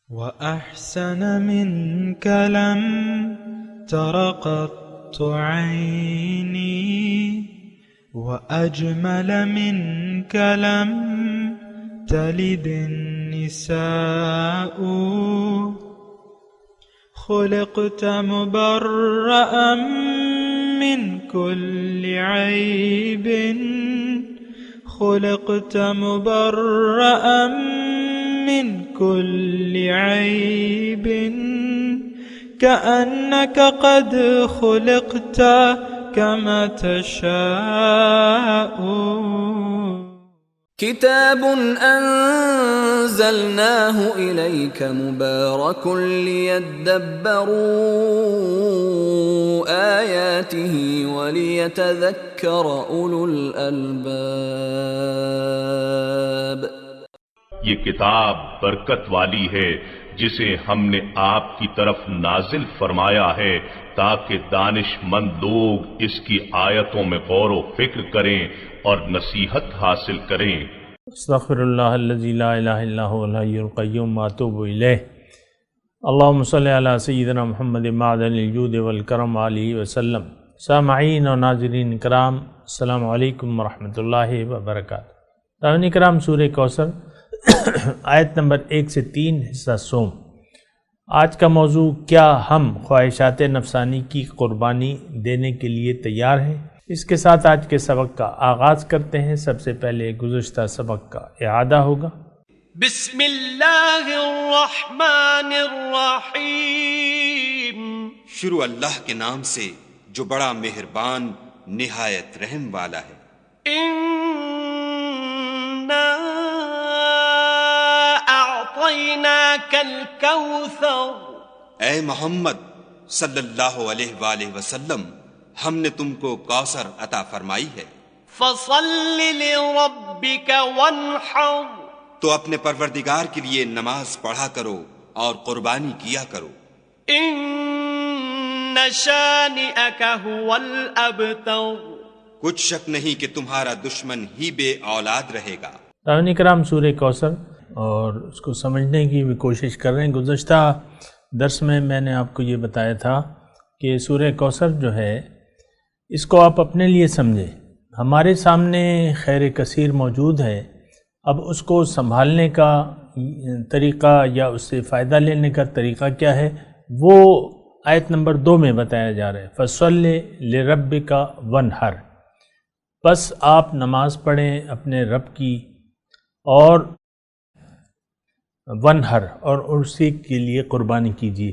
وأحسن منك لم تر قط عيني وأجمل منك لم تلد النساء خلقت مبرأ من كل عيب خلقت مبرأ من كل عيب كأنك قد خلقت كما تشاء كتاب أنزلناه إليك مبارك ليدبروا آياته وليتذكر أولو الألباب. یہ کتاب برکت والی ہے جسے ہم نے آپ کی طرف نازل فرمایا ہے تاکہ دانش مند لوگ اس کی آیتوں میں غور و فکر کریں اور نصیحت حاصل کریں. استغفر اللہ الذی لا الہ الا هو الحی القیوم واتوب الیہ. اللہم صلی علی سیدنا محمد معدن الجود والکرم علیہ وسلم. سامعین و ناظرین کرام، السلام علیکم ورحمۃ اللہ وبرکاتہ. سامعین کرام، سورہ کوثر آیت نمبر 1 سے 3 حصہ سوم. آج کا موضوع، کیا ہم خواہشات نفسانی کی قربانی دینے کے لیے تیار ہیں؟ اس کے ساتھ آج کے سبق کا آغاز کرتے ہیں. سب سے پہلے گزشتہ سبق کا اعادہ ہوگا. بسم اللہ الرحمن الرحیم. شروع اللہ کے نام سے جو بڑا مہربان نہایت رحم والا ہے. اِنَّا أعطيناك الكوثر. اے محمد صلی اللہ علیہ وآلہ وسلم، ہم نے تم کو کوثر عطا فرمائی ہے. فصل لربك وانحر. تو اپنے پروردگار کے لیے نماز پڑھا کرو اور قربانی کیا کرو. ان شانئك هو الابتر. کچھ شک نہیں کہ تمہارا دشمن ہی بے اولاد رہے گا. سامعین کرام، سورہ کوثر اور اس کو سمجھنے کی بھی کوشش کر رہے ہیں. گزشتہ درس میں نے آپ کو یہ بتایا تھا کہ سورہ کوثر جو ہے اس کو آپ اپنے لیے سمجھیں. ہمارے سامنے خیر کثیر موجود ہے. اب اس کو سنبھالنے کا طریقہ یا اس سے فائدہ لینے کا طریقہ کیا ہے، وہ آیت نمبر 2 میں بتایا جا رہا ہے. فَصَلِّ لِرَبِّكَ وَانْحَرْ. بس آپ نماز پڑھیں اپنے رب کی اور ونہر اور اسی کے لیے قربانی کیجیے.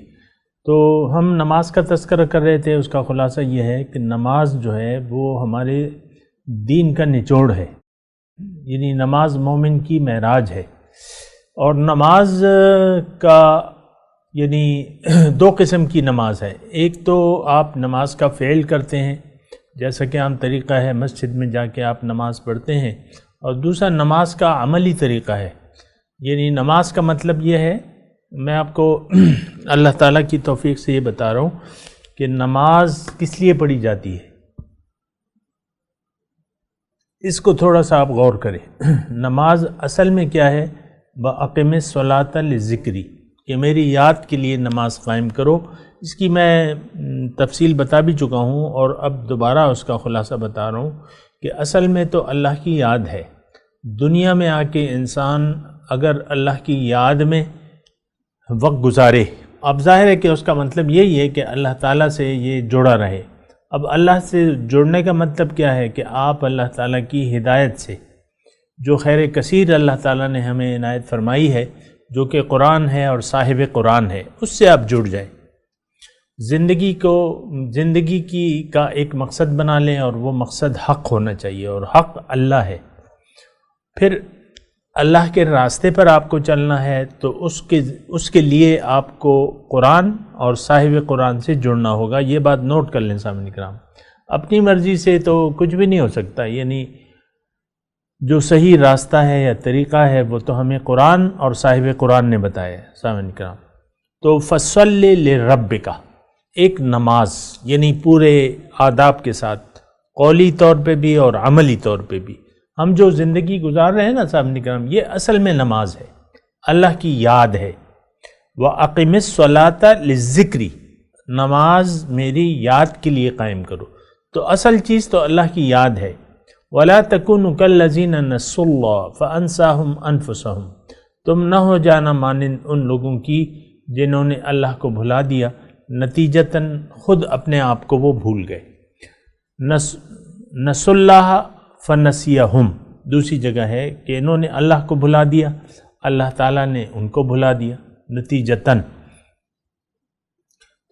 تو ہم نماز کا تذکرہ کر رہے تھے. اس کا خلاصہ یہ ہے کہ نماز جو ہے وہ ہمارے دین کا نچوڑ ہے، یعنی نماز مومن کی معراج ہے. اور نماز کا یعنی 2 قسم کی نماز ہے. ایک تو آپ نماز کا فعل کرتے ہیں، جیسا کہ عام طریقہ ہے مسجد میں جا کے آپ نماز پڑھتے ہیں، اور دوسرا نماز کا عملی طریقہ ہے. یعنی نماز کا مطلب یہ ہے، میں آپ کو اللہ تعالیٰ کی توفیق سے یہ بتا رہا ہوں کہ نماز کس لیے پڑھی جاتی ہے. اس کو تھوڑا سا آپ غور کریں. نماز اصل میں کیا ہے؟ وَأَقِمِ الصَّلَاةَ لِذِكْرِي، کہ میری یاد کے لیے نماز قائم کرو. اس کی میں تفصیل بتا بھی چکا ہوں اور اب دوبارہ اس کا خلاصہ بتا رہا ہوں کہ اصل میں تو اللہ کی یاد ہے. دنیا میں آ کے انسان اگر اللہ کی یاد میں وقت گزارے، اب ظاہر ہے کہ اس کا مطلب یہی ہے کہ اللہ تعالیٰ سے یہ جڑا رہے. اب اللہ سے جڑنے کا مطلب کیا ہے کہ آپ اللہ تعالیٰ کی ہدایت سے، جو خیر کثیر اللہ تعالیٰ نے ہمیں عنایت فرمائی ہے، جو کہ قرآن ہے اور صاحب قرآن ہے، اس سے آپ جڑ جائیں. زندگی کی کا ایک مقصد بنا لیں، اور وہ مقصد حق ہونا چاہیے، اور حق اللہ ہے. پھر اللہ کے راستے پر آپ کو چلنا ہے تو اس کے لیے آپ کو قرآن اور صاحب قرآن سے جڑنا ہوگا. یہ بات نوٹ کر لیں سامعین کرام. اپنی مرضی سے تو کچھ بھی نہیں ہو سکتا. یعنی جو صحیح راستہ ہے یا طریقہ ہے وہ تو ہمیں قرآن اور صاحب قرآن نے بتایا ہے سامعین کرام. تو فَصَلِّ لِرَبِّكَ، ایک نماز یعنی پورے آداب کے ساتھ، قولی طور پہ بھی اور عملی طور پہ بھی. ہم جو زندگی گزار رہے ہیں نا سامعین کرام، یہ اصل میں نماز ہے، اللہ کی یاد ہے. وَأَقِمِ الصَّلَاةَ لِلذِّكْرِ، نماز میری یاد کے لیے قائم کرو. تو اصل چیز تو اللہ کی یاد ہے. وَلَا تَكُونُوا كَالَّذِينَ نَسُوا اللَّهَ فَأَنسَاهُمْ أَنفُسَهُمْ، تم نہ ہو جانا مانند ان لوگوں کی جنہوں نے اللہ کو بھلا دیا، نتیجتاً خود اپنے آپ کو وہ بھول گئے. نسوا اللہ فنسیہم، دوسری جگہ ہے کہ انہوں نے اللہ کو بھلا دیا، اللہ تعالیٰ نے ان کو بھلا دیا نتیجتاً.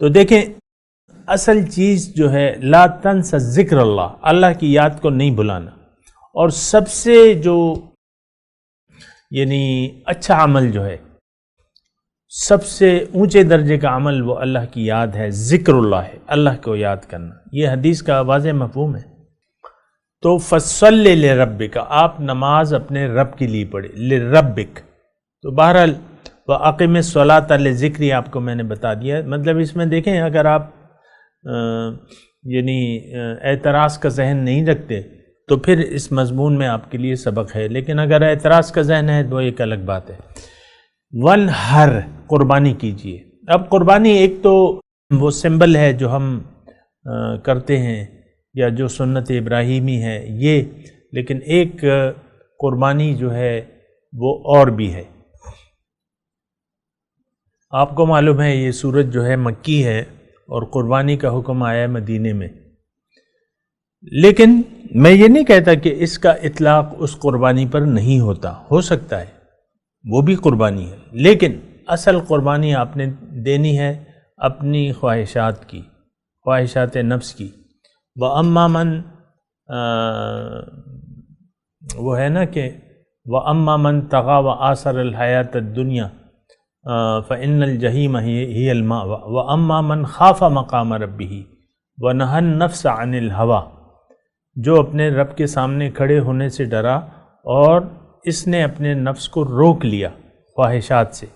تو دیکھیں اصل چیز جو ہے لا تنس ذکر اللہ، اللہ کی یاد کو نہیں بھلانا. اور سب سے جو یعنی اچھا عمل جو ہے، سب سے اونچے درجے کا عمل وہ اللہ کی یاد ہے، ذکر اللہ ہے، اللہ کو یاد کرنا. یہ حدیث کا واضح مفہوم ہے. تو فصلی لربک، آپ نماز اپنے رب کے لیے پڑھے، لربک. تو بہرحال وَأَقِمِ الصَّلَاةَ لِلذِّكْرِ آپ کو میں نے بتا دیا. مطلب اس میں دیکھیں اگر آپ یعنی اعتراض کا ذہن نہیں رکھتے تو پھر اس مضمون میں آپ کے لیے سبق ہے، لیکن اگر اعتراض کا ذہن ہے تو ایک الگ بات ہے. وَانْحَرْ، قربانی کیجئے. اب قربانی ایک تو وہ سمبل ہے جو ہم کرتے ہیں یا جو سنت ابراہیمی ہے یہ، لیکن ایک قربانی جو ہے وہ اور بھی ہے. آپ کو معلوم ہے یہ سورت جو ہے مکی ہے اور قربانی کا حکم آیا ہے مدینے میں. لیکن میں یہ نہیں کہتا کہ اس کا اطلاق اس قربانی پر نہیں ہوتا، ہو سکتا ہے وہ بھی قربانی ہے، لیکن اصل قربانی آپ نے دینی ہے اپنی خواہشات کی، خواہشات نفس کی. وَأَمَّا مَنْ وہ ہے نا کہ وَأَمَّا مَنْ طَغَى وَآثَرَ الْحَيَاةَ الدُّنْيَا فَإِنَّ الْجَحِيمَ هِيَ الْمَأْوَىٰ وَأَمَّا مَنْ خَافَ مَقَامَ رَبِّهِ وَنَهَى النَّفْسَ عَنِ الْهَوَىٰ، جو اپنے رب کے سامنے کھڑے ہونے سے ڈرا اور اس نے اپنے نفس کو روک لیا خواہشات سے.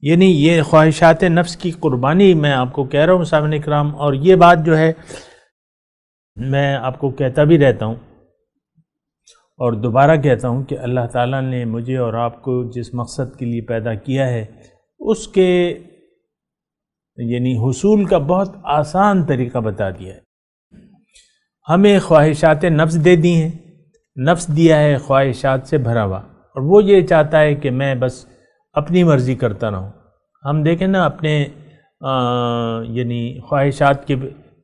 یعنی یہ خواہشات نفس کی قربانی میں آپ کو کہہ رہا ہوں سامعین کرام. اور یہ بات جو ہے میں آپ کو کہتا بھی رہتا ہوں اور دوبارہ کہتا ہوں کہ اللہ تعالیٰ نے مجھے اور آپ کو جس مقصد کے لیے پیدا کیا ہے اس کے یعنی حصول کا بہت آسان طریقہ بتا دیا ہے. ہمیں خواہشات نفس دے دی ہیں، نفس دیا ہے خواہشات سے بھرا ہوا، اور وہ یہ چاہتا ہے کہ میں بس اپنی مرضی کرتا رہوں. ہم دیکھیں نا اپنے یعنی خواہشات کے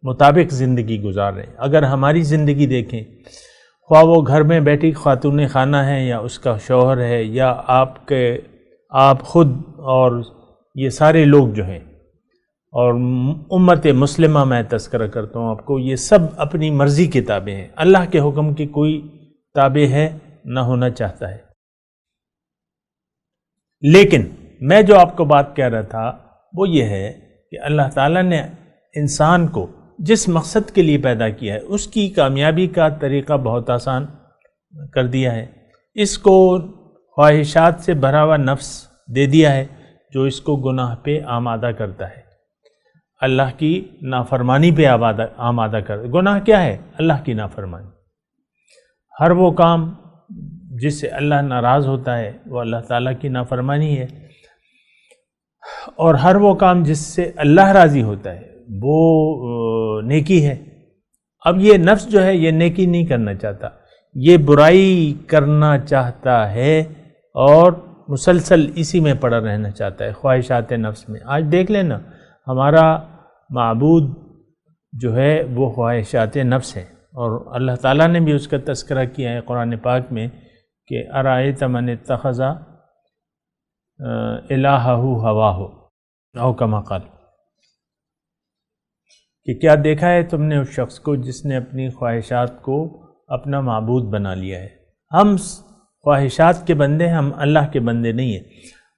مطابق زندگی گزار رہے ہیں. اگر ہماری زندگی دیکھیں، خواہ وہ گھر میں بیٹھی خاتون خانہ ہے یا اس کا شوہر ہے یا آپ خود اور یہ سارے لوگ جو ہیں اور امت مسلمہ میں تذکرہ کرتا ہوں آپ کو، یہ سب اپنی مرضی کے تابع ہیں. اللہ کے حکم کی کوئی تابع ہے نہ ہونا چاہتا ہے. لیکن میں جو آپ کو بات کہہ رہا تھا وہ یہ ہے کہ اللہ تعالیٰ نے انسان کو جس مقصد کے لیے پیدا کیا ہے اس کی کامیابی کا طریقہ بہت آسان کر دیا ہے. اس کو خواہشات سے بھرا ہوا نفس دے دیا ہے جو اس کو گناہ پہ آمادہ کرتا ہے، اللہ کی نافرمانی پہ آمادہ کرتا ہے. گناہ کیا ہے؟ اللہ کی نافرمانی. ہر وہ کام جس سے اللہ ناراض ہوتا ہے وہ اللہ تعالیٰ کی نافرمانی ہے، اور ہر وہ کام جس سے اللہ راضی ہوتا ہے وہ نیکی ہے. اب یہ نفس جو ہے یہ نیکی نہیں کرنا چاہتا، یہ برائی کرنا چاہتا ہے اور مسلسل اسی میں پڑا رہنا چاہتا ہے، خواہشات نفس میں. آج دیکھ لینا ہمارا معبود جو ہے وہ خواہشات نفس ہے، اور اللہ تعالیٰ نے بھی اس کا تذکرہ کیا ہے قرآن پاک میں کہ ارائیت من اتخذ الہہ ہواہ او کما قال، کہ کیا دیکھا ہے تم نے اس شخص کو جس نے اپنی خواہشات کو اپنا معبود بنا لیا ہے. ہم خواہشات کے بندے، ہم اللہ کے بندے نہیں ہیں.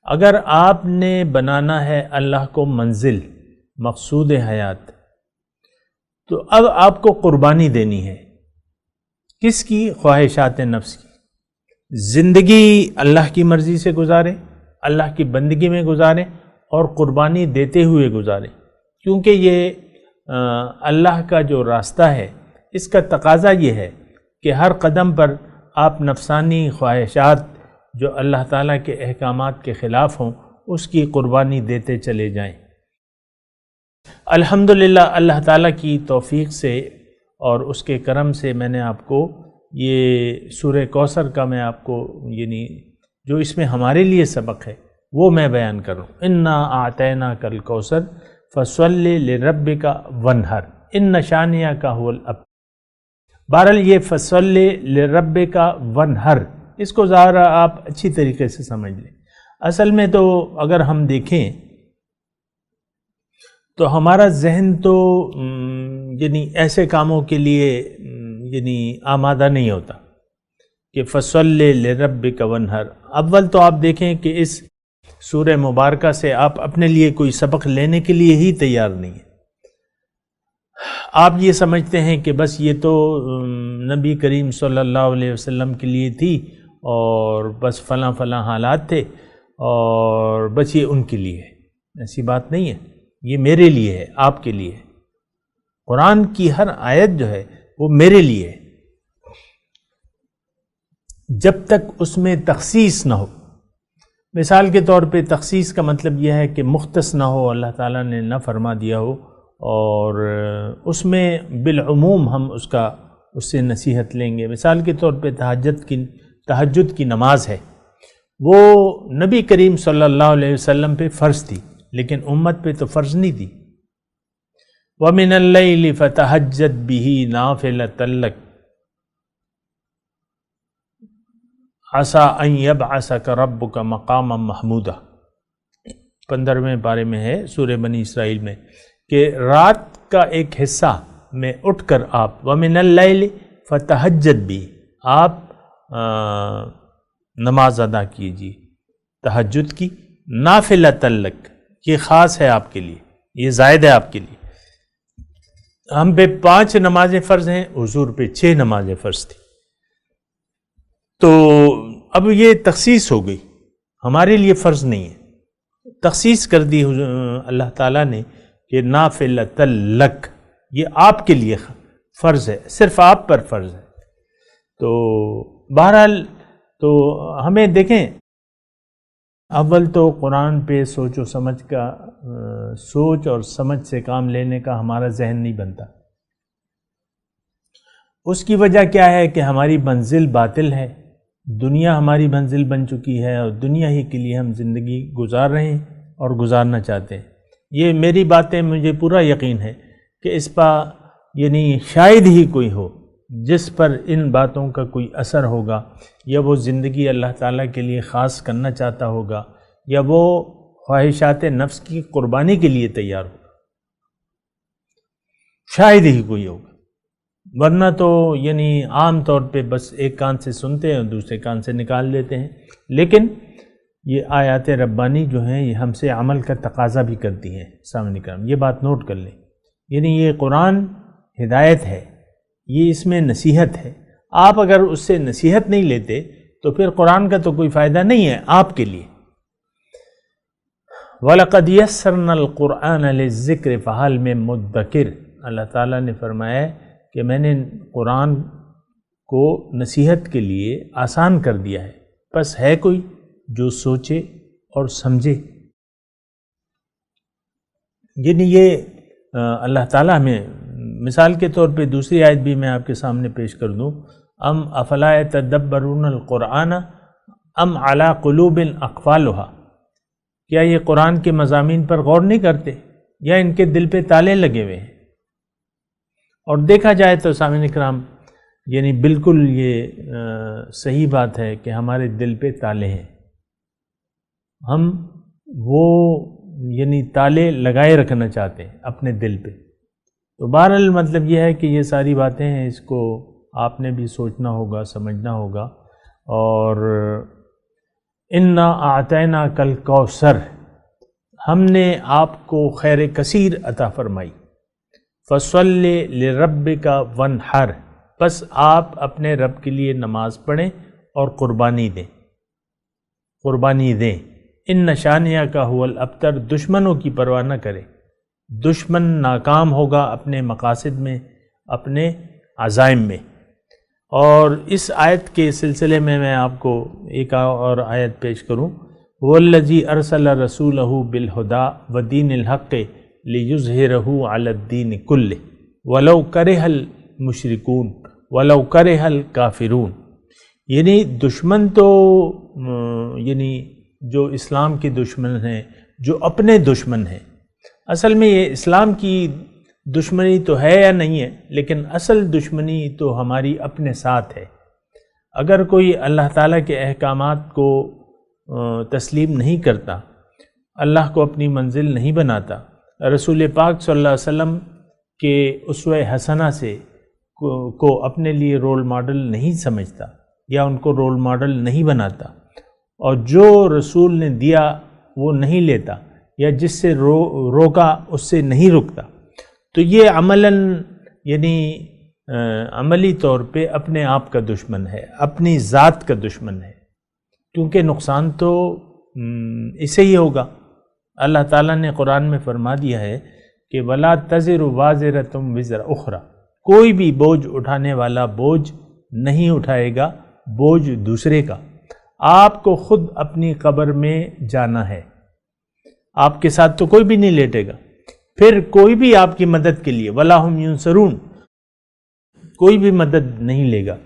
اگر آپ نے بنانا ہے اللہ کو منزل، مقصود حیات، تو اب آپ کو قربانی دینی ہے. کس کی؟ خواہشات نفس کی. زندگی اللہ کی مرضی سے گزاریں، اللہ کی بندگی میں گزاریں اور قربانی دیتے ہوئے گزاریں، کیونکہ یہ اللہ کا جو راستہ ہے اس کا تقاضا یہ ہے کہ ہر قدم پر آپ نفسانی خواہشات جو اللہ تعالیٰ کے احکامات کے خلاف ہوں اس کی قربانی دیتے چلے جائیں۔ الحمدللہ اللہ تعالیٰ کی توفیق سے اور اس کے کرم سے میں نے آپ کو یہ سورہ کوثر کا میں آپ کو یعنی جو اس میں ہمارے لیے سبق ہے وہ میں بیان کر رہا ہوں۔ انا اعطیناک الکوثر فصلی لربک وانحر ان شانئک هو الابتر۔ بہرحال یہ فصلی لربک وانحر اس کو ذرا آپ اچھی طریقے سے سمجھ لیں۔ اصل میں تو اگر ہم دیکھیں تو ہمارا ذہن تو یعنی ایسے کاموں کے لیے یعنی آمادہ نہیں ہوتا کہ فصلی لربک وانحر۔ اول تو آپ دیکھیں کہ اس سورہ مبارکہ سے آپ اپنے لیے کوئی سبق لینے کے لیے ہی تیار نہیں ہیں۔ آپ یہ سمجھتے ہیں کہ بس یہ تو نبی کریم صلی اللہ علیہ وسلم کے لیے تھی اور بس فلاں فلاں حالات تھے اور بس یہ ان کے لیے ہے۔ ایسی بات نہیں ہے، یہ میرے لیے ہے، آپ کے لیے ہے۔ قرآن کی ہر آیت جو ہے وہ میرے لیے ہے، جب تک اس میں تخصیص نہ ہو۔ مثال کے طور پہ تخصیص کا مطلب یہ ہے کہ مختص نہ ہو، اللہ تعالیٰ نے نہ فرما دیا ہو اور اس میں بالعموم ہم اس سے نصیحت لیں گے۔ مثال کے طور پہ تہجد کی نماز ہے، وہ نبی کریم صلی اللہ علیہ وسلم پہ فرض تھی لیکن امت پہ تو فرض نہیں تھی۔ وَمِنَ اللَّيْلِ فَتَهَجَّدْ بِهِ نَافِلَةً لَكَ عَسَىٰ أَن يَبْعَثَكَ رَبُّكَ مَقَامًا مَحْمُودًا 15ویں پارے میں ہے سورہ بنی اسرائیل میں کہ رات کا ایک حصہ میں اٹھ کر آپ وَمِنَ اللَّيْلِ فَتَهَجَّدْ بِهِ آپ نماز ادا کیجیے تہجد کی نافلۃ لک، یہ خاص ہے آپ کے لیے، یہ زائد ہے آپ کے لیے۔ ہم پہ 5 نمازیں فرض ہیں، حضور پہ 6 نمازیں فرض تھی، تو اب یہ تخصیص ہو گئی، ہمارے لیے فرض نہیں ہے، تخصیص کر دی اللہ تعالیٰ نے کہ نافلۃ لک، یہ آپ کے لیے فرض ہے، صرف آپ پر فرض ہے۔ تو بہرحال تو ہمیں دیکھیں اول تو قرآن پہ سوچ اور سمجھ سے کام لینے کا ہمارا ذہن نہیں بنتا۔ اس کی وجہ کیا ہے کہ ہماری منزل باطل ہے، دنیا ہماری منزل بن چکی ہے اور دنیا ہی کے لیے ہم زندگی گزار رہے ہیں اور گزارنا چاہتے ہیں۔ یہ میری باتیں مجھے پورا یقین ہے کہ اس پر یعنی شاید ہی کوئی ہو جس پر ان باتوں کا کوئی اثر ہوگا، یا وہ زندگی اللہ تعالیٰ کے لیے خاص کرنا چاہتا ہوگا، یا وہ خواہشات نفس کی قربانی کے لیے تیار ہوگا، شاید ہی کوئی ہوگا۔ ورنہ تو یعنی عام طور پہ بس ایک کان سے سنتے ہیں اور دوسرے کان سے نکال لیتے ہیں۔ لیکن یہ آیات ربانی جو ہیں یہ ہم سے عمل کا تقاضا بھی کرتی ہیں۔ سامنے کرام یہ بات نوٹ کر لیں، یعنی یہ قرآن ہدایت ہے، یہ اس میں نصیحت ہے۔ آپ اگر اس سے نصیحت نہیں لیتے تو پھر قرآن کا تو کوئی فائدہ نہیں ہے آپ کے لیے۔ وَلَقَدْ يَسَّرْنَا الْقُرْآنَ لِلذِّكْرِ فَهَلْ مِن مُدَّكِرٍ، اللہ تعالیٰ نے فرمایا کہ میں نے قرآن کو نصیحت کے لیے آسان کر دیا ہے، بس ہے کوئی جو سوچے اور سمجھے۔ یعنی یہ اللہ تعالیٰ ہمیں مثال کے طور پہ دوسری آیت بھی میں آپ کے سامنے پیش کر دوں، ام افلا یتدبرون القرآن ام علی قلوب اقفالها، کیا یہ قرآن کے مضامین پر غور نہیں کرتے یا ان کے دل پہ تالے لگے ہوئے ہیں؟ اور دیکھا جائے تو سامعین کرام یعنی بالکل یہ صحیح بات ہے کہ ہمارے دل پہ تالے ہیں، ہم وہ یعنی تالے لگائے رکھنا چاہتے ہیں اپنے دل پہ۔ تو بہرحال مطلب یہ ہے کہ یہ ساری باتیں ہیں، اس کو آپ نے بھی سوچنا ہوگا، سمجھنا ہوگا۔ اور انا اعطیناک الکوثر، ہم نے آپ کو خیر کثیر عطا فرمائی، فصلی لربک وانحر، بس آپ اپنے رب کے لیے نماز پڑھیں اور قربانی دیں۔ ان شانیہ کا هو الابتر، دشمنوں کی پرواہ نہ کرے، دشمن ناکام ہوگا اپنے مقاصد میں، اپنے عزائم میں۔ اور اس آیت کے سلسلے میں آپ کو ایک اور آیت پیش کروں، والذی ارسل رسولہ بالہدی ودین الحق لیظہرہ علی الدین کلہ ولو کرہ المشرکون ولو کرہ الکافرون. یعنی دشمن تو یعنی جو اسلام کے دشمن ہیں، جو اپنے دشمن ہیں، اصل میں یہ اسلام کی دشمنی تو ہے یا نہیں ہے، لیکن اصل دشمنی تو ہماری اپنے ساتھ ہے. اگر کوئی اللہ تعالیٰ کے احکامات کو تسلیم نہیں کرتا، اللہ کو اپنی منزل نہیں بناتا، رسول پاک صلی اللہ علیہ وسلم کے اسوہ حسنہ سے کو اپنے لیے رول ماڈل نہیں سمجھتا یا ان کو رول ماڈل نہیں بناتا، اور جو رسول نے دیا وہ نہیں لیتا یا جس سے روکا اس سے نہیں رکتا، تو یہ عملاً یعنی عملی طور پہ اپنے آپ کا دشمن ہے، اپنی ذات کا دشمن ہے، کیونکہ نقصان تو اسے ہی ہوگا. اللہ تعالیٰ نے قرآن میں فرما دیا ہے کہ وَلَا تَزِرُ وَازِرَةٌ وِزْرَ أُخْرَى، کوئی بھی بوجھ اٹھانے والا بوجھ نہیں اٹھائے گا بوجھ دوسرے کا. آپ کو خود اپنی قبر میں جانا ہے، آپ کے ساتھ تو کوئی بھی نہیں لیٹے گا، پھر کوئی بھی آپ کی مدد کے لیے وَلَا هُمْ يُنصَرُونَ، کوئی بھی مدد نہیں لے گا.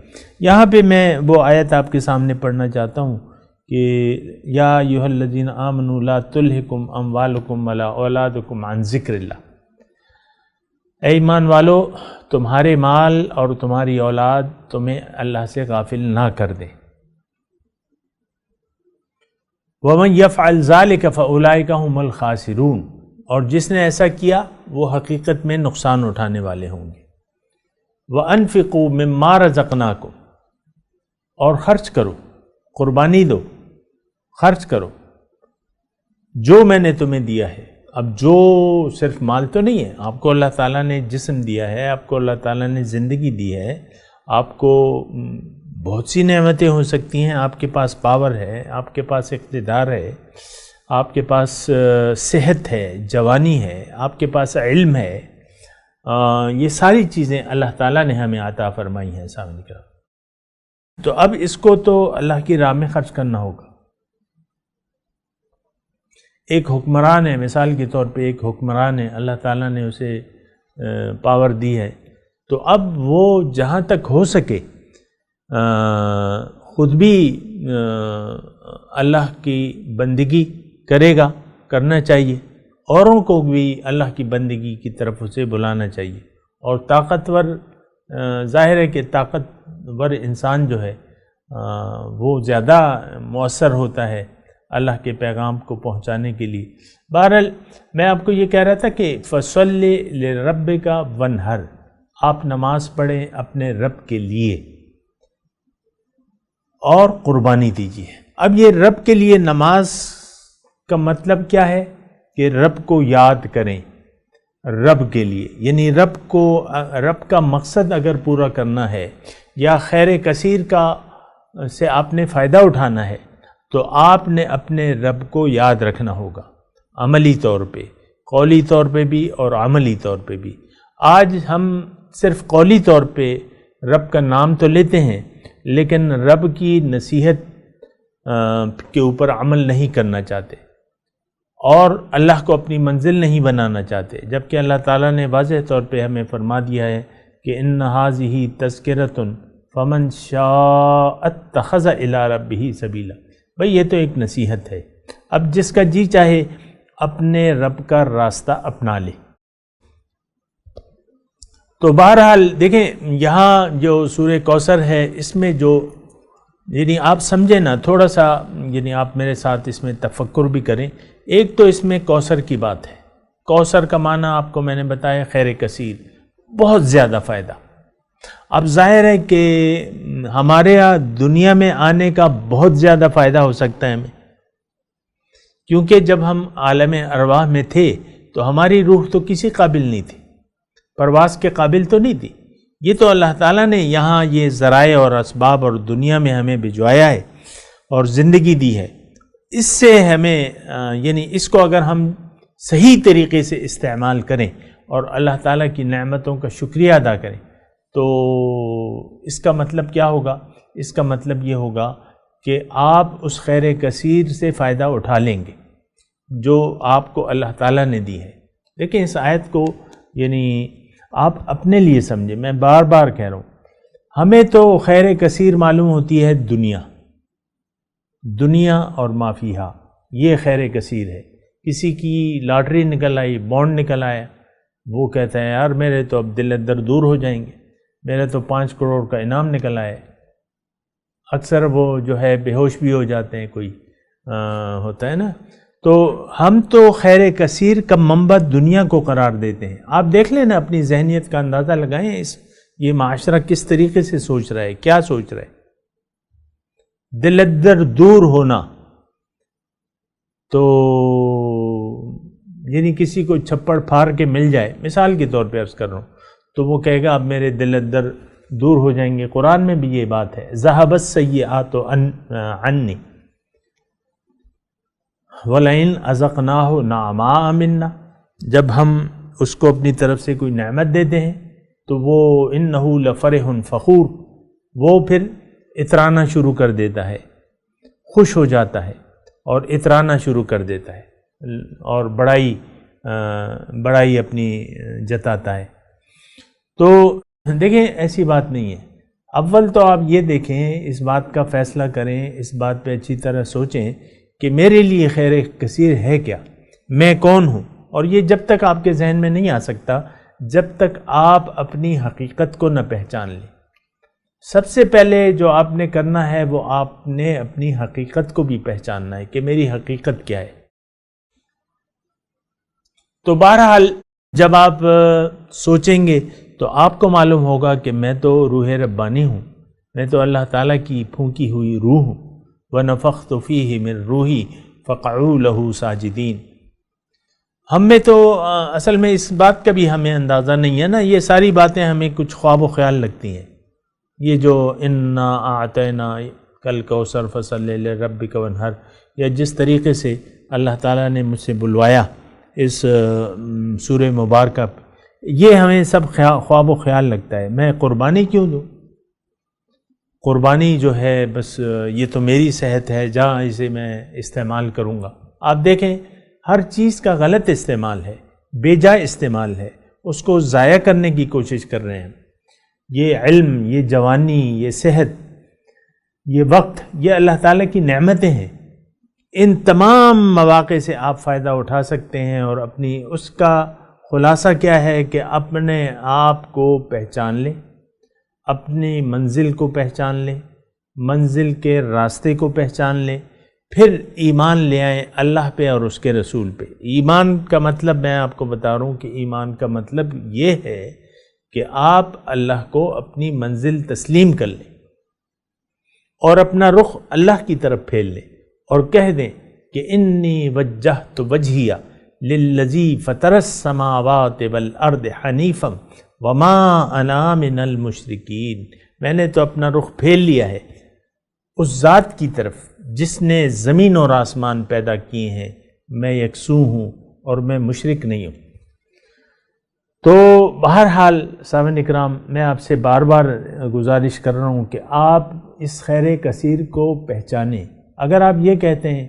یہاں پہ میں وہ آیت آپ کے سامنے پڑھنا چاہتا ہوں کہ یا ایھا الذین آمنوا لا تلھکم اموالکم ولا اولادکم عن ذکر اللہ، اے ایمان والو تمہارے مال اور تمہاری اولاد تمہیں اللہ سے غافل نہ کر دے. وَمَنْ يَفْعَلْ ذَلِكَ فَأُولَئِكَ هُمُ الْخَاسِرُونَ، اور جس نے ایسا کیا وہ حقیقت میں نقصان اٹھانے والے ہوں گے. وَأَنفِقُوا مِمَّا رَزَقْنَاكُمْ، اور خرچ کرو، قربانی دو، خرچ کرو جو میں نے تمہیں دیا ہے. اب جو صرف مال تو نہیں ہے، آپ کو اللہ تعالیٰ نے جسم دیا ہے، آپ کو اللہ تعالیٰ نے زندگی دی ہے، آپ کو بہت سی نعمتیں ہو سکتی ہیں، آپ کے پاس پاور ہے، آپ کے پاس اقتدار ہے، آپ کے پاس صحت ہے، جوانی ہے، آپ کے پاس علم ہے، یہ ساری چیزیں اللہ تعالیٰ نے ہمیں عطا فرمائی ہیں. سامنے کرام، تو اب اس کو تو اللہ کی راہ میں خرچ کرنا ہوگا. ایک حکمران ہے، مثال کے طور پہ ایک حکمران ہے، اللہ تعالیٰ نے اسے پاور دی ہے، تو اب وہ جہاں تک ہو سکے خود بھی اللہ کی بندگی کرے گا، کرنا چاہیے، اوروں کو بھی اللہ کی بندگی کی طرف اسے بلانا چاہیے. اور طاقتور، ظاہر ہے کہ طاقتور انسان جو ہے وہ زیادہ مؤثر ہوتا ہے اللہ کے پیغام کو پہنچانے کے لیے. بہرحال میں آپ کو یہ کہہ رہا تھا کہ فَصَلِّ لِرَبِّكَ وَانْحَرْ، آپ نماز پڑھیں اپنے رب کے لیے اور قربانی دیجیے. اب یہ رب کے لیے نماز کا مطلب کیا ہے کہ رب کو یاد کریں، رب کے لیے، یعنی رب کا مقصد اگر پورا کرنا ہے یا خیر کثیر کا سے آپ نے فائدہ اٹھانا ہے تو آپ نے اپنے رب کو یاد رکھنا ہوگا، عملی طور پہ، قولی طور پہ بھی اور عملی طور پہ بھی. آج ہم صرف قولی طور پہ رب کا نام تو لیتے ہیں لیکن رب کی نصیحت کے اوپر عمل نہیں کرنا چاہتے اور اللہ کو اپنی منزل نہیں بنانا چاہتے، جبکہ اللہ تعالیٰ نے واضح طور پہ ہمیں فرما دیا ہے کہ ان ھذہ تذکرۃ فمن شاء اتخذ الی ربہ سبیلا. بھئی یہ تو ایک نصیحت ہے، اب جس کا جی چاہے اپنے رب کا راستہ اپنا لے. تو بہرحال دیکھیں یہاں جو سورہ کوثر ہے اس میں جو یعنی آپ سمجھیں نا تھوڑا سا، یعنی آپ میرے ساتھ اس میں تفکر بھی کریں. ایک تو اس میں کوثر کی بات ہے. کوثر کا معنی آپ کو میں نے بتایا خیر کثیر، بہت زیادہ فائدہ. اب ظاہر ہے کہ ہمارے یہاں دنیا میں آنے کا بہت زیادہ فائدہ ہو سکتا ہے ہمیں، کیونکہ جب ہم عالم ارواح میں تھے تو ہماری روح تو کسی قابل نہیں تھی، پرواز کے قابل تو نہیں تھی. یہ تو اللہ تعالیٰ نے یہاں یہ ذرائع اور اسباب اور دنیا میں ہمیں بھجوایا ہے اور زندگی دی ہے. اس سے ہمیں یعنی اس کو اگر ہم صحیح طریقے سے استعمال کریں اور اللہ تعالیٰ کی نعمتوں کا شکریہ ادا کریں تو اس کا مطلب کیا ہوگا؟ اس کا مطلب یہ ہوگا کہ آپ اس خیر کثیر سے فائدہ اٹھا لیں گے جو آپ کو اللہ تعالیٰ نے دی ہے۔ دیکھیں اس آیت کو یعنی آپ اپنے لیے سمجھیں، میں بار بار کہہ رہا ہوں، ہمیں تو خیر کثیر معلوم ہوتی ہے دنیا اور ما فیہا، یہ خیر کثیر ہے۔ کسی کی لاٹری نکل آئی، بانڈ نکل آیا، وہ کہتا ہے یار میرے تو اب دل ادر دور ہو جائیں گے، میرے تو 5 کروڑ کا انعام نکل آیا۔ اکثر وہ جو ہے بے ہوش بھی ہو جاتے ہیں، کوئی ہوتا ہے نا۔ تو ہم تو خیر کثیر کا منبع دنیا کو قرار دیتے ہیں۔ آپ دیکھ لیں نا، اپنی ذہنیت کا اندازہ لگائیں، یہ معاشرہ کس طریقے سے سوچ رہا ہے، کیا سوچ رہا ہے۔ دل ادر دور ہونا، تو یعنی کسی کو چھپڑ پھاڑ کے مل جائے، مثال کے طور پہ عرض کر رہا ہوں، تو وہ کہے گا اب میرے دل ادر دور ہو جائیں گے۔ قرآن میں بھی یہ بات ہے، ذہب السیئات عنی وَلَئِنْ أَذَقْنَاهُ نَعْمَاءَ مِنَّا، جب ہم اس کو اپنی طرف سے کوئی نعمت دیتے ہیں تو وہ إِنَّهُ لَفَرِحٌ فَخُورٌ، وہ پھر اترانا شروع کر دیتا ہے، خوش ہو جاتا ہے اور اترانا شروع کر دیتا ہے اور بڑائی اپنی جتاتا ہے۔ تو دیکھیں ایسی بات نہیں ہے۔ اول تو آپ یہ دیکھیں، اس بات کا فیصلہ کریں، اس بات پہ اچھی طرح سوچیں کہ میرے لیے خیر کثیر ہے کیا، میں کون ہوں۔ اور یہ جب تک آپ کے ذہن میں نہیں آ سکتا جب تک آپ اپنی حقیقت کو نہ پہچان لیں۔ سب سے پہلے جو آپ نے کرنا ہے وہ آپ نے اپنی حقیقت کو بھی پہچاننا ہے کہ میری حقیقت کیا ہے۔ تو بہرحال جب آپ سوچیں گے تو آپ کو معلوم ہوگا کہ میں تو روح ربانی ہوں، میں تو اللہ تعالیٰ کی پھونکی ہوئی روح ہوں۔ وَنَفَخْتُ فِيهِ مِن رُوحِي فَقَعُوا لَهُ سَاجِدِينَ۔ ہم میں تو اصل میں اس بات کا بھی ہمیں اندازہ نہیں ہے نا، یہ ساری باتیں ہمیں کچھ خواب و خیال لگتی ہیں۔ یہ جو اِنَّا أَعْطَيْنَاكَ الْكَوْثَرَ فَصَلِّ لِرَبِّكَ وَانْحَرْ، یا جس طریقے سے اللہ تعالیٰ نے مجھ سے بلوایا اس سورہ مبارکہ، یہ ہمیں سب خواب و خیال لگتا ہے۔ میں قربانی کیوں دوں؟ قربانی جو ہے بس یہ تو میری صحت ہے، جہاں اسے میں استعمال کروں گا۔ آپ دیکھیں ہر چیز کا غلط استعمال ہے، بے جا استعمال ہے، اس کو ضائع کرنے کی کوشش کر رہے ہیں۔ یہ علم، یہ جوانی، یہ صحت، یہ وقت، یہ اللہ تعالیٰ کی نعمتیں ہیں۔ ان تمام مواقع سے آپ فائدہ اٹھا سکتے ہیں، اور اپنی اس کا خلاصہ کیا ہے کہ اپنے آپ کو پہچان لیں، اپنی منزل کو پہچان لیں، منزل کے راستے کو پہچان لیں، پھر ایمان لے آئیں اللہ پہ اور اس کے رسول پہ۔ ایمان کا مطلب میں آپ کو بتا رہا ہوں کہ ایمان کا مطلب یہ ہے کہ آپ اللہ کو اپنی منزل تسلیم کر لیں اور اپنا رخ اللہ کی طرف پھیر لیں اور کہہ دیں کہ انی وجہت وجہی للذی فطر السماوات والارض حنیفا وما انا من المشرکین، میں نے تو اپنا رخ پھیر لیا ہے اس ذات کی طرف جس نے زمین اور آسمان پیدا کیے ہیں، میں یکسو ہوں اور میں مشرک نہیں ہوں۔ تو بہرحال سامعین اکرام، میں آپ سے بار بار گزارش کر رہا ہوں کہ آپ اس خیر کثیر کو پہچانیں۔ اگر آپ یہ کہتے ہیں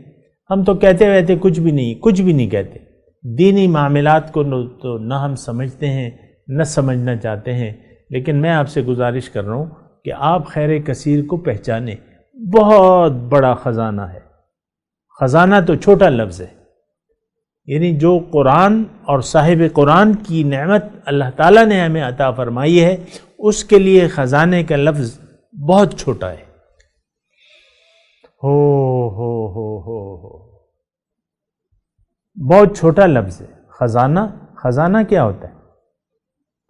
ہم تو کہتے رہتے کچھ بھی نہیں کہتے، دینی معاملات کو تو نہ ہم سمجھتے ہیں نہ سمجھنا چاہتے ہیں، لیکن میں آپ سے گزارش کر رہا ہوں کہ آپ خیر کثیر کو پہچانیں۔ بہت بڑا خزانہ ہے، خزانہ تو چھوٹا لفظ ہے، یعنی جو قرآن اور صاحب قرآن کی نعمت اللہ تعالیٰ نے ہمیں عطا فرمائی ہے، اس کے لیے خزانے کا لفظ بہت چھوٹا ہے۔ ہو بہت چھوٹا لفظ ہے خزانہ کیا ہوتا ہے؟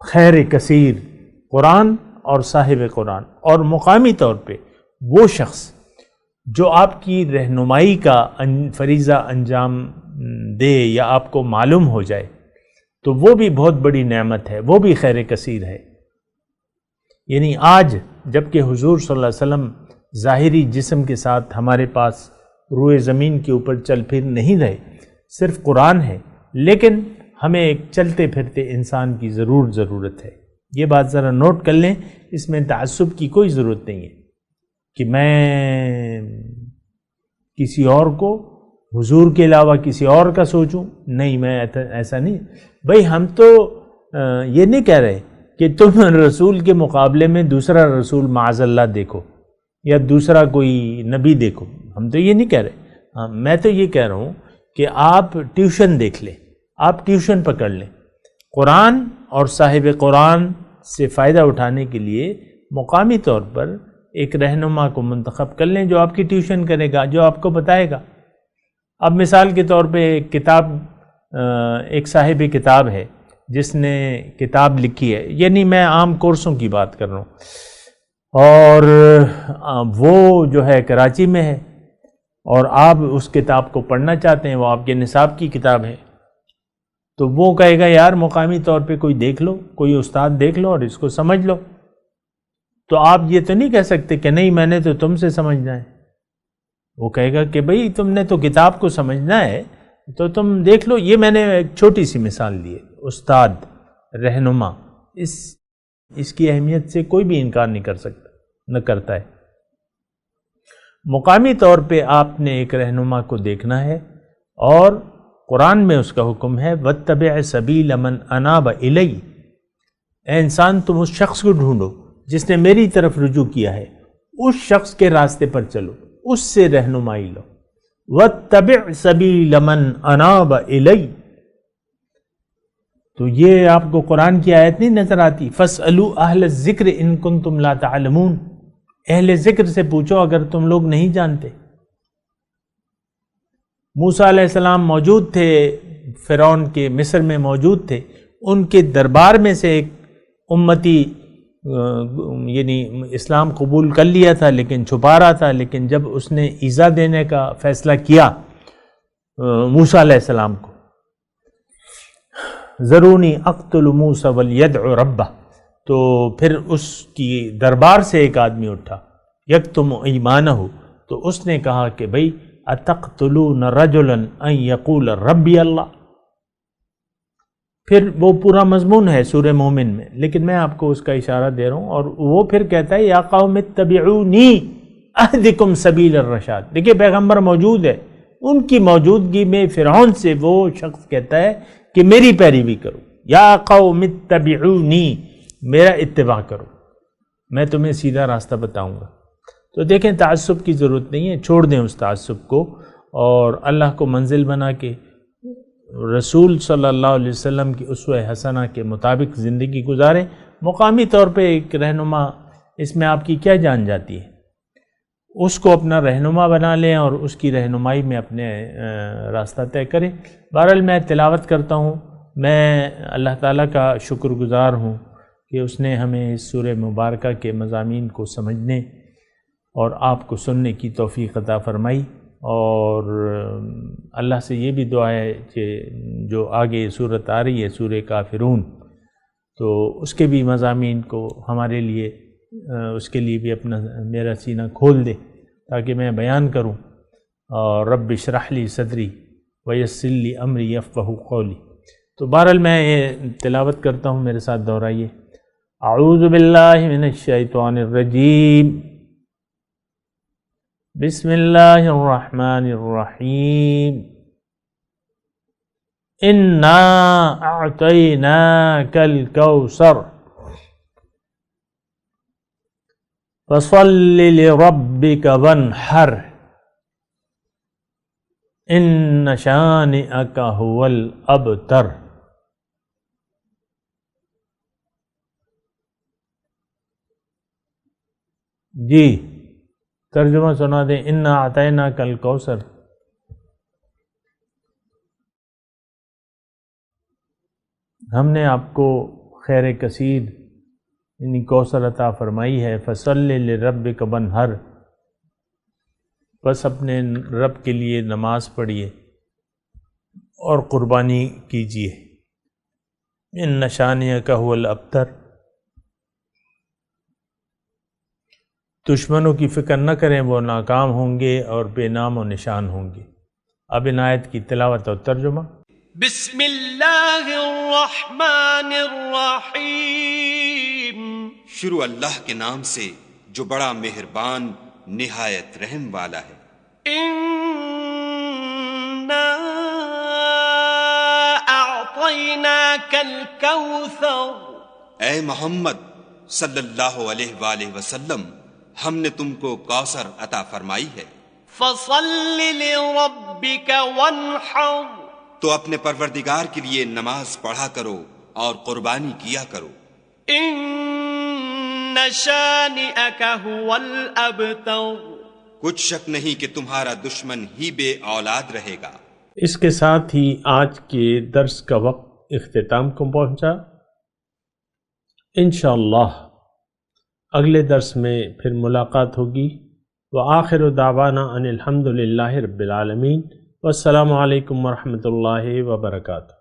خیر کثیر، قرآن اور صاحب قرآن، اور مقامی طور پہ وہ شخص جو آپ کی رہنمائی کا فریضہ انجام دے یا آپ کو معلوم ہو جائے، تو وہ بھی بہت بڑی نعمت ہے، وہ بھی خیر کثیر ہے۔ یعنی آج جب کہ حضور صلی اللہ علیہ وسلم ظاہری جسم کے ساتھ ہمارے پاس روئے زمین کے اوپر چل پھر نہیں رہے، صرف قرآن ہے، لیکن ہمیں ایک چلتے پھرتے انسان کی ضرورت ہے۔ یہ بات ذرا نوٹ کر لیں، اس میں تعصب کی کوئی ضرورت نہیں ہے۔ کہ میں کسی اور کو حضور کے علاوہ کسی اور کا سوچوں. نہیں، میں ایسا نہیں. بھائی ہم تو یہ نہیں کہہ رہے کہ تم رسول کے مقابلے میں دوسرا رسول معاذ اللہ دیکھو یا دوسرا کوئی نبی دیکھو، ہم تو یہ نہیں کہہ رہے. میں تو یہ کہہ رہا ہوں کہ آپ ٹیوشن دیکھ لیں، آپ ٹیوشن پکڑ لیں. قرآن اور صاحب قرآن سے فائدہ اٹھانے کے لیے مقامی طور پر ایک رہنما کو منتخب کر لیں جو آپ کی ٹیوشن کرے گا، جو آپ کو بتائے گا. اب مثال کے طور پہ ایک صاحب کتاب ہے جس نے کتاب لکھی ہے، یعنی میں عام کورسوں کی بات کر رہا ہوں، اور وہ جو ہے کراچی میں ہے اور آپ اس کتاب کو پڑھنا چاہتے ہیں، وہ آپ کے نصاب کی کتاب ہے، تو وہ کہے گا یار مقامی طور پہ کوئی دیکھ لو، کوئی استاد دیکھ لو اور اس کو سمجھ لو. تو آپ یہ تو نہیں کہہ سکتے کہ نہیں میں نے تو تم سے سمجھنا ہے. وہ کہے گا کہ بھئی تم نے تو کتاب کو سمجھنا ہے تو تم دیکھ لو. یہ میں نے ایک چھوٹی سی مثال دی ہے. استاد، رہنما، اس کی اہمیت سے کوئی بھی انکار نہیں کر سکتا، نہ کرتا ہے. مقامی طور پہ آپ نے ایک رہنما کو دیکھنا ہے، اور قرآن میں اس کا حکم ہے وَاتَّبِعْ سَبِيلَ مَنْ أَنَابَ إِلَيَّ. اے انسان تم اس شخص کو ڈھونڈو جس نے میری طرف رجوع کیا ہے، اس شخص کے راستے پر چلو، اس سے رہنمائی لو. وَاتَّبِعْ سَبِيلَ مَنْ أَنَابَ إِلَيَّ. تو یہ آپ کو قرآن کی آیت نہیں نظر آتی؟ فَاسْأَلُوا أَهْلَ الذِّكْرِ إِن كُنتُمْ لَا تَعْلَمُونَ. اہل ذکر سے پوچھو اگر تم لوگ نہیں جانتے. موسیٰ علیہ السلام موجود تھے، فرعون کے مصر میں موجود تھے، ان کے دربار میں سے ایک امتی یعنی اسلام قبول کر لیا تھا لیکن چھپا رہا تھا، لیکن جب اس نے ایذا دینے کا فیصلہ کیا موسیٰ علیہ السلام کو، ذرونی اقتل موسیٰ ولیدع ربہ، تو پھر اس کی دربار سے ایک آدمی اٹھا یکتم ایمانہ، تو اس نے کہا کہ بھئی اتقتلون رجلا ان یقول ربی اللہ. پھر وہ پورا مضمون ہے سورہ مومن میں، لیکن میں آپ کو اس کا اشارہ دے رہا ہوں. اور وہ پھر کہتا ہے یا قوم اتبعونی اہدکم سبیل الرشاد. دیکھیے پیغمبر موجود ہے، ان کی موجودگی میں فرعون سے وہ شخص کہتا ہے کہ میری پیروی کرو، یا قوم اتبعونی، میرا اتباع کرو، میں تمہیں سیدھا راستہ بتاؤں گا. تو دیکھیں تعصب کی ضرورت نہیں ہے، چھوڑ دیں اس تعصب کو اور اللہ کو منزل بنا کے رسول صلی اللہ علیہ وسلم کی اسوہ حسنہ کے مطابق زندگی گزاریں. مقامی طور پہ ایک رہنما، اس میں آپ کی کیا جان جاتی ہے؟ اس کو اپنا رہنما بنا لیں اور اس کی رہنمائی میں اپنے راستہ طے کریں. بہرحال میں تلاوت کرتا ہوں، میں اللہ تعالیٰ کا شکر گزار ہوں کہ اس نے ہمیں اس سورہ مبارکہ کے مضامین کو سمجھنے اور آپ کو سننے کی توفیق عطا فرمائی. اور اللہ سے یہ بھی دعا ہے کہ جو آگے صورت آ رہی ہے سورہ کافرون، تو اس کے بھی مضامین کو ہمارے لیے اس کے لیے بھی اپنا میرا سینہ کھول دے تاکہ میں بیان کروں. اور رب اشرح لی صدری ویسر لی امری یفقہوا قولی. تو بہرحال میں یہ تلاوت کرتا ہوں، میرے ساتھ دہرائیے. اعوذ باللہ من الشیطان الرجیم، بسم اللہ الرحمن الرحیم. انا اعطیناک الکوثر فصل لربک وانحر ان شانئک هو الابتر. جی ترجمہ سنا دیں. انا اعطیناک الکوثر، ہم نے آپ کو خیر کثیر یعنی کوثر عطا فرمائی ہے. فصل لربک وانحر، بس اپنے رب کے لیے نماز پڑھیے اور قربانی کیجیے. ان شانئک هو الابتر، دشمنوں کی فکر نہ کریں، وہ ناکام ہوں گے اور بے نام و نشان ہوں گے. اب ان آیت کی تلاوت اور ترجمہ. بسم اللہ الرحمن الرحیم. شروع اللہ کے نام سے جو بڑا مہربان نہایت رحم والا ہے۔ إنا أعطيناك الكوثر اے محمد صلی اللہ علیہ وآلہ وسلم، ہم نے تم کو کوثر عطا فرمائی ہے، فصل لربك وانحر تو اپنے پروردگار کے لیے نماز پڑھا کرو اور قربانی کیا کرو۔ إن شانئك هو الأبتر کچھ شک نہیں کہ تمہارا دشمن ہی بے اولاد رہے گا۔ اس کے ساتھ ہی آج کے درس کا وقت اختتام کو پہنچا۔ انشاءاللہ اگلے درس میں پھر ملاقات ہوگی۔ وآخر دعوانا ان الحمد للہ رب العالمین، والسلام علیکم ورحمۃ اللہ وبرکاتہ۔